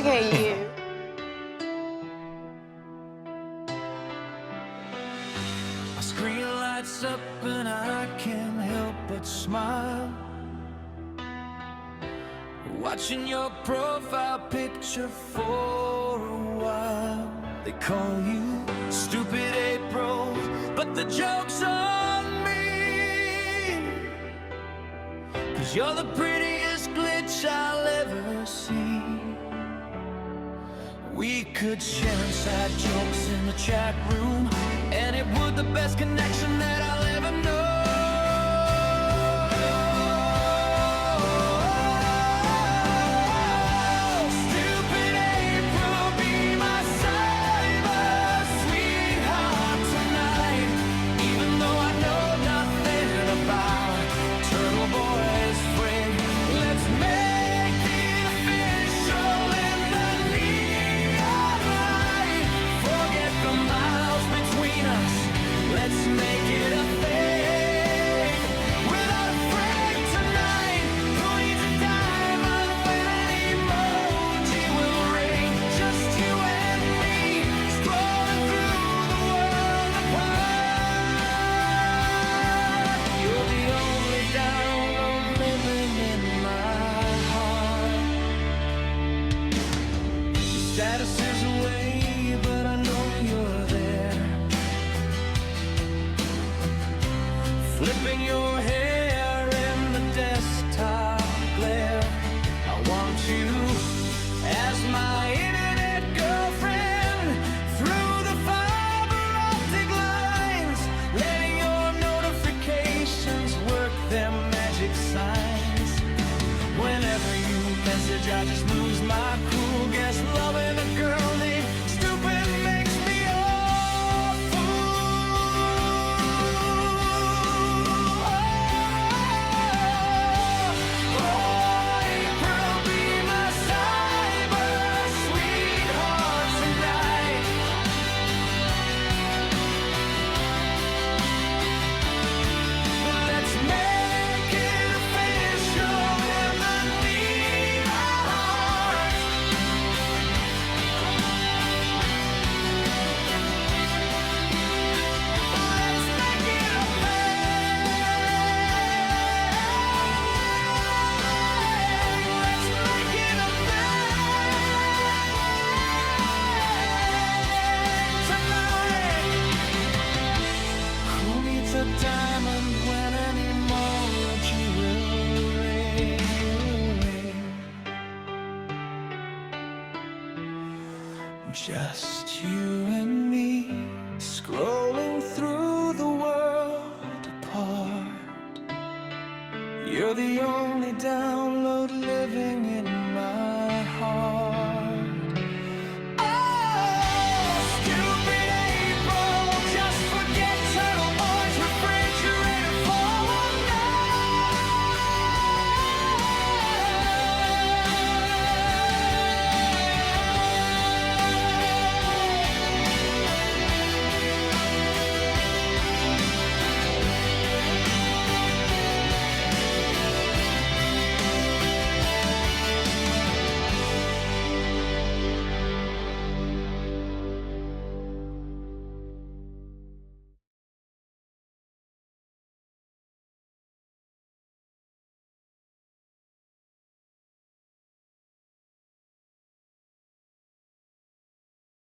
at you. My screen lights up and I can't help but smile, watching your profile picture for a while. They call you Stupid April, but the joke's on me, 'cause you're the prettiest glitch I'll ever see. We could share inside jokes in the chat room, and it would the best connection that I'll ever know. Stupid April, be my cyber sweetheart tonight, even though I know nothing about Turtleboy's Frig. Let's make it official in the neon light. Forget the miles between us. Let's make it a thing. Without a Frig tonight, who needs a diamond when an emoji will ring? Just you and me, strolling through the world apart. You're the only download living in my heart. Your status is away, but I know you're there, flipping your hair in the desktop glare. I want you as my internet girlfriend through the fiber optic lines, letting your notifications work their magic signs. Whenever you message, I just lose my cool. Guess loving a girl named Stupid makes me awful. Oh, April, be my cyber sweetheart tonight. Let's make it official in the neon heart. Let's make it a thing. Let's make it a thing tonight. Who needs a diamond when an emoji will ring? Just you and me.